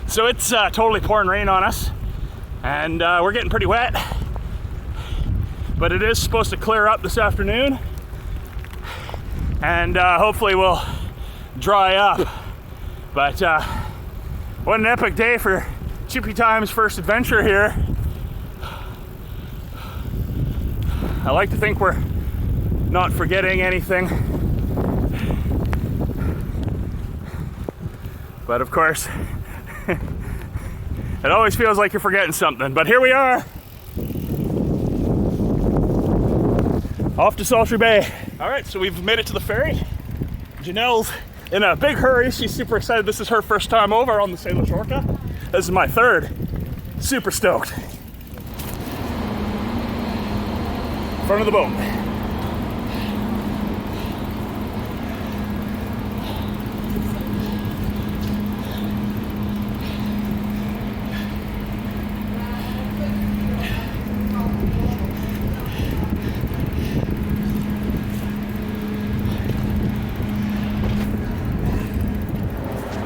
So it's totally pouring rain on us, and we're getting pretty wet, but it is supposed to clear up this afternoon, and hopefully we'll dry up. But what an epic day for Chippy Time's first adventure here. I like to think we're not forgetting anything, but of course it always feels like you're forgetting something. But here we are, off to Saltry Bay. All right, so we've made it to the ferry. Janelle's in a big hurry. She's super excited. This is her first time over on the Saltry Orca. This is my third. Super stoked. Front of the boat.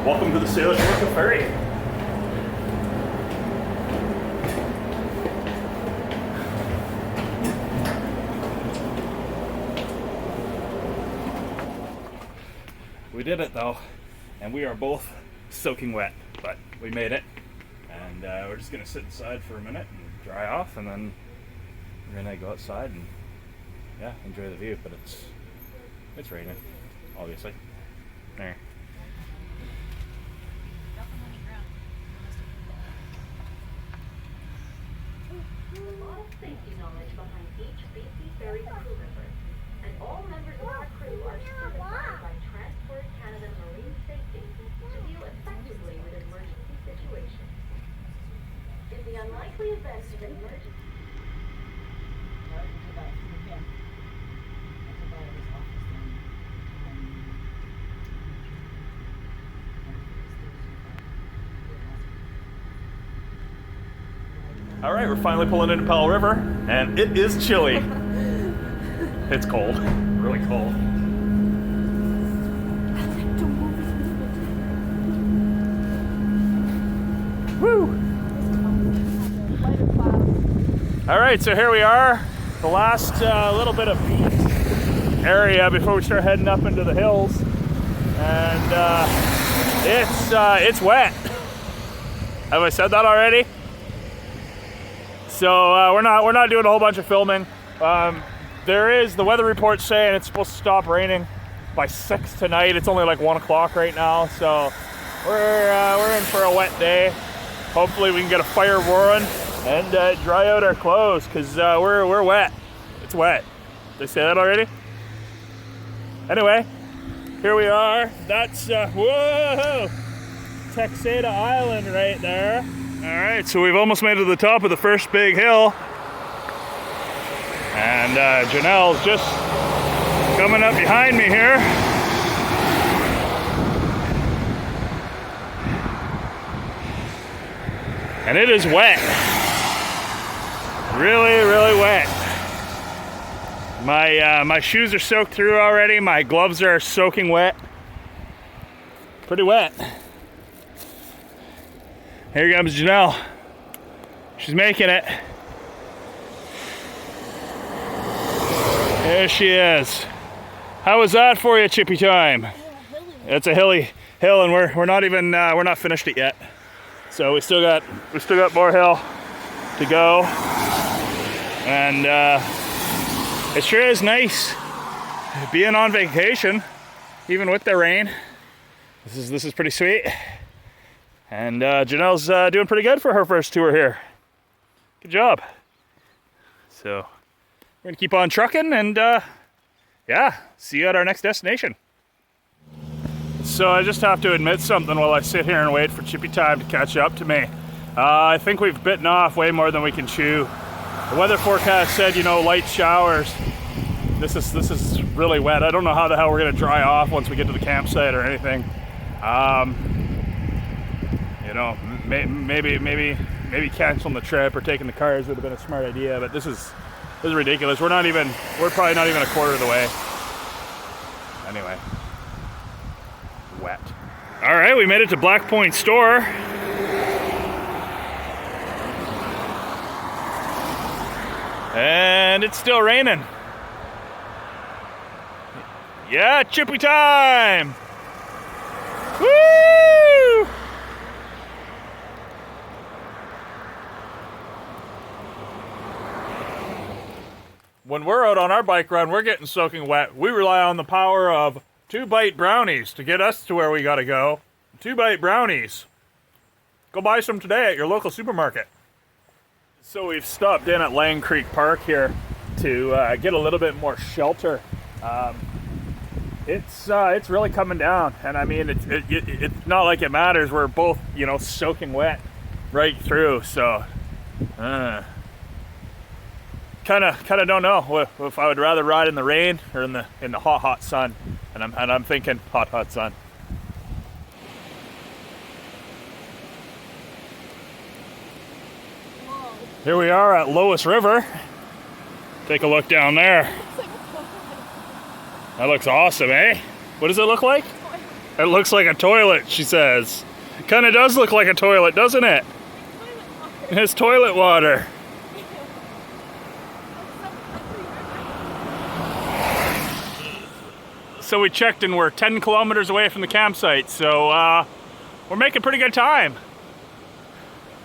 Welcome to the Saltry Orca Ferry. We did it though, and we are both soaking wet, but we made it. And we're just gonna sit inside for a minute and dry off, and then we're gonna go outside and yeah, enjoy the view. But it's raining, obviously. There. A lot of safety knowledge behind each BC ferry crew member, and all members of our crew are certified by Transport Canada Marine Safety to deal effectively with emergency situations. In the unlikely event of an emergency, All right, we're finally pulling into Powell River, and it is chilly. It's cold, really cold. Woo! All right, so here we are, the last little bit of beach area before we start heading up into the hills, and it's wet. Have I said that already? So we're not doing a whole bunch of filming. There is the weather report saying it's supposed to stop raining by 6 tonight. It's only like 1 o'clock right now, so we're in for a wet day. Hopefully we can get a fire roaring and dry out our clothes, because we're wet. It's wet. Did I say that already? Anyway, here we are. That's whoa, Texada Island right there. All right, so we've almost made it to the top of the first big hill. And Janelle's just coming up behind me here. And it is wet. Really, really wet. My shoes are soaked through already. My gloves are soaking wet. Pretty wet. Here comes Janelle. She's making it. There she is. How was that for you, Chippy Time? It's a hilly hill, and we're not finished it yet. So we still got more hill to go, and it sure is nice being on vacation, even with the rain. This is pretty sweet. And Janelle's doing pretty good for her first tour here. Good job. So we're gonna keep on trucking, and yeah, see you at our next destination. So I just have to admit something while I sit here and wait for Chippy Time to catch up to me. I think we've bitten off way more than we can chew. The weather forecast said, you know, light showers. This is really wet. I don't know how the hell we're gonna dry off once we get to the campsite or anything. You know, maybe canceling the trip or taking the cars would have been a smart idea, but this is ridiculous. We're probably not even a quarter of the way. Anyway, wet. All right, we made it to Black Point Store. And it's still raining. Yeah, chippy time! Woo! When we're out on our bike run, we're getting soaking wet. We rely on the power of 2-bite brownies to get us to where we gotta go. 2-bite brownies. Go buy some today at your local supermarket. So we've stopped in at Lang Creek Park here to get a little bit more shelter. It's really coming down, and I mean it's not like it matters. We're both, you know, soaking wet right through. So kind of don't know if I would rather ride in the rain or in the hot sun. And I'm thinking hot sun. Whoa. Here we are at Lois River. Take a look down there. That looks awesome, eh? What does it look like? It looks like a toilet, she says. It kind of does look like a toilet, doesn't it? It's toilet water. So we checked and we're 10 kilometers away from the campsite, so we're making pretty good time.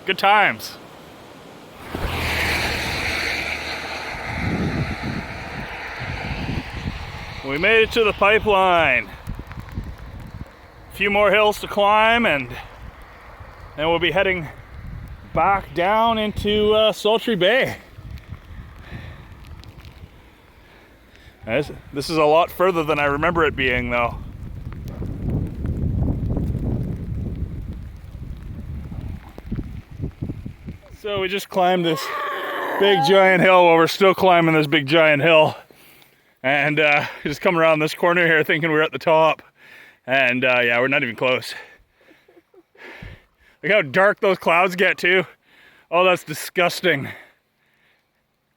Good times. We made it to the pipeline. A few more hills to climb, and then we'll be heading back down into Saltry Bay. This is a lot further than I remember it being, though. So we just climbed this big giant hill. Well, we're still climbing this big giant hill. And just come around this corner here thinking we're at the top. And yeah, we're not even close. Look how dark those clouds get too. Oh, that's disgusting.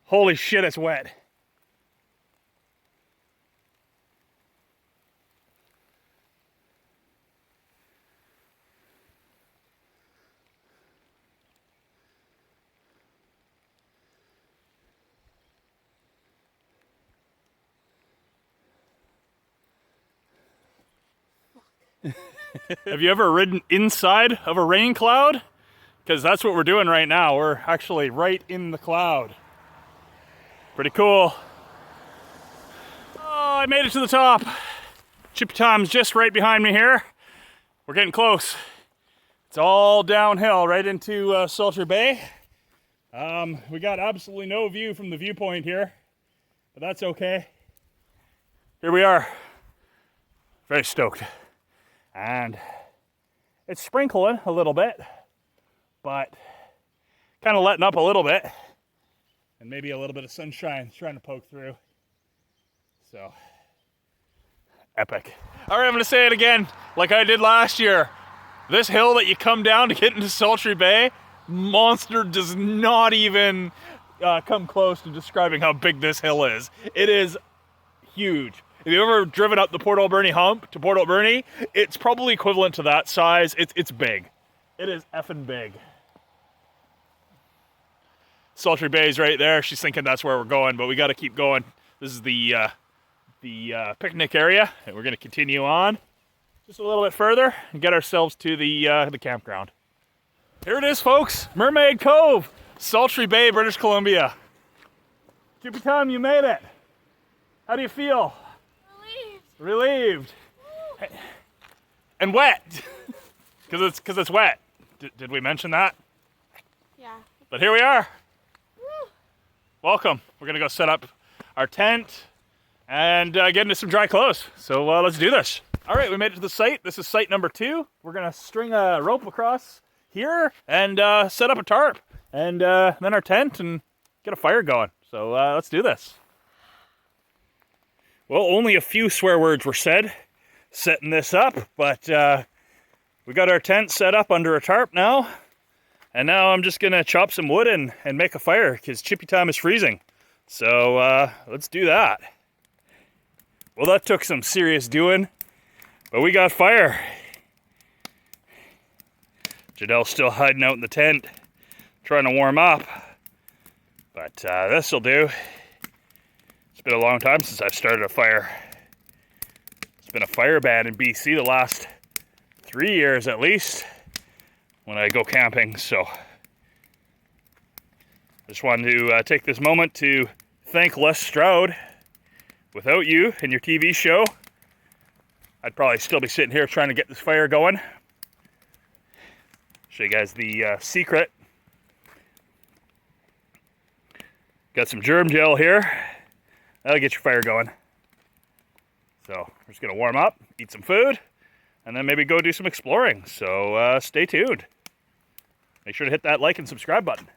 Holy shit, it's wet. Have you ever ridden inside of a rain cloud? Because that's what we're doing right now. We're actually right in the cloud. Pretty cool. Oh, I made it to the top. Chippy Time's just right behind me here. We're getting close. It's all downhill right into Saltry Bay. We got absolutely no view from the viewpoint here, but that's okay. Here we are. Very stoked. And it's sprinkling a little bit, but kind of letting up a little bit, and maybe a little bit of sunshine trying to poke through. So, epic. All right, I'm gonna say it again, like I did last year. This hill that you come down to get into Saltry Bay, monster does not even come close to describing how big this hill is. It is huge. If you've ever driven up the Port Alberni hump to Port Alberni, it's probably equivalent to that size. It's big. It is effing big. Saltry Bay is right there. She's thinking that's where we're going, but we got to keep going. This is the picnic area, and we're going to continue on just a little bit further and get ourselves to the campground. Here it is, folks. Mermaid Cove, Saltry Bay, British Columbia. Chippy Time, you made it. How do you feel? Relieved. And wet. Because it's wet. Did we mention that? Yeah. But here we are. Woo. Welcome. We're going to go set up our tent and get into some dry clothes. So let's do this. All right, we made it to the site. This is site number 2. We're going to string a rope across here and set up a tarp. And then our tent and get a fire going. So let's do this. Well, only a few swear words were said setting this up, but we got our tent set up under a tarp now, and now I'm just gonna chop some wood and make a fire because Chippy Time is freezing. So let's do that. Well, that took some serious doing, but we got fire. Jadel's still hiding out in the tent, trying to warm up. But this will do. It's been a long time since I've started a fire. It's been a fire ban in BC the last 3 years at least when I go camping. So I just wanted to take this moment to thank Les Stroud. Without you and your TV show, I'd probably still be sitting here trying to get this fire going. Show you guys the secret. Got some germ gel here. That'll get your fire going. So we're just gonna warm up, eat some food, and then maybe go do some exploring. So stay tuned. Make sure to hit that like and subscribe button.